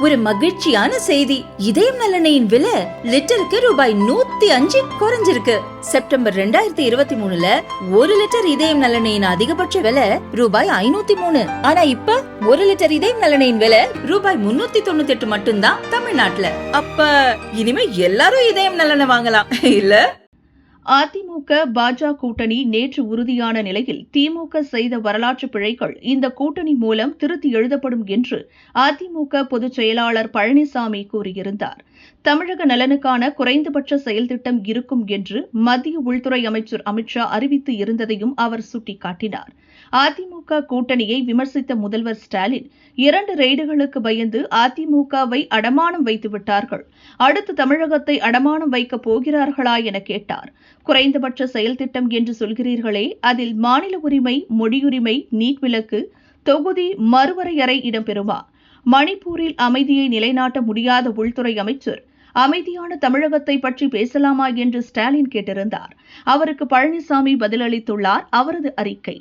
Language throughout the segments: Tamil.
ஒரு மகிழ்ச்சியான செய்தி. இதயம் நல்லெண்ணெயின் விலை லிட்டருக்கு ரூபாய் 105 குறைஞ்சிருக்கு. செப்டம்பர் 2023ல 1 லிட்டர் இதயம் நல்லெண்ணெயின் அதிகபட்ச விலை ரூபாய் 503. ஆனா இப்ப 1 லிட்டர் இதயம் நல்லெண்ணெயின் விலை ரூபாய் 398 மட்டும்தான் தமிழ்நாட்டுல. அப்ப இனிமே எல்லாரும் இதயம் நல்லெண்ணெய் வாங்கலாம் இல்ல? அதிமுக பாஜக கூட்டணி நேற்று உறுதியான நிலையில் திமுக செய்த வரலாற்று பிழைகள் இந்த கூட்டணி மூலம் திருத்தி எழுதப்படும் என்று அதிமுக பொதுச் செயலாளர் பழனிசாமி கூறியிருந்தார். தமிழக நலனுக்கான குறைந்தபட்ச செயல் திட்டம் இருக்கும் என்று மத்திய உள்துறை அமைச்சர் அமித்ஷா அறிவித்து இருந்ததையும் அவர் சுட்டிக்காட்டினார். அதிமுக கூட்டணியை விமர்சித்த முதல்வர் ஸ்டாலின் 2 ரெய்டுகளுக்கு பயந்து அதிமுகவை அடமானம் வைத்து விட்டார்கள். அடுத்து தமிழகத்தை அடமானம் வைக்கப் போகிறார்களா என கேட்டார். குறைந்தபட்ச செயல் திட்டம் என்று சொல்கிறீர்களே, அதில் மாநில உரிமை, மொழியுரிமை, நீட் விலக்கு, தொகுதி மறுவரையறை இடம்பெறுமா? மணிப்பூரில் அமைதியை நிலைநாட்ட முடியாத உள்துறை அமைச்சர் அமைதியான தமிழகத்தை பற்றி பேசலாமா என்று ஸ்டாலின் கேட்டிருந்தார். அவருக்கு பழனிசாமி பதிலளித்துள்ளார். அவரது அறிக்கை: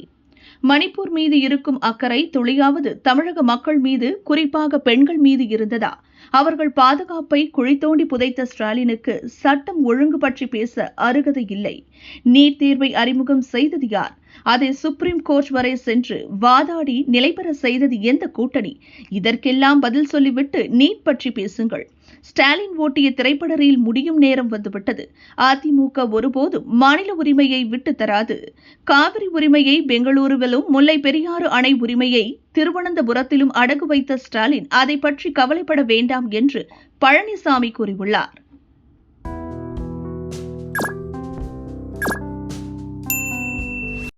மணிப்பூர் மீது இருக்கும் அக்கறை துளியாவது தமிழக மக்கள் மீது, குறிப்பாக பெண்கள் மீது இருந்ததா? அவர்கள் பாதுகாப்பை குழி தோண்டி புதைத்த ஸ்டாலினுக்கு சட்டம் ஒழுங்கு பற்றி பேச அருகதை இல்லை. நீட் தேர்வை அறிமுகம் செய்தது யார்? அதை சுப்ரீம் கோர்ட் வரை சென்று வாதாடி நிலைபெற செய்தது எந்த கூட்டணி? இதற்கெல்லாம் பதில் சொல்லிவிட்டு நீட் பற்றி பேசுங்கள். ஸ்டாலின் ஓட்டிய திரைப்பட ரீல் முடியும் நேரம் வந்துவிட்டது. அதிமுக ஒருபோதும் மாநில உரிமையை விட்டு தராது. காவிரி உரிமையை பெங்களூருவிலும், முல்லை பெரியாறு அணை உரிமையை திருவனந்தபுரத்திலும் அடகு வைத்த ஸ்டாலின் அதை பற்றி கவலைப்பட வேண்டாம் என்று பழனிசாமி கூறியுள்ளார்.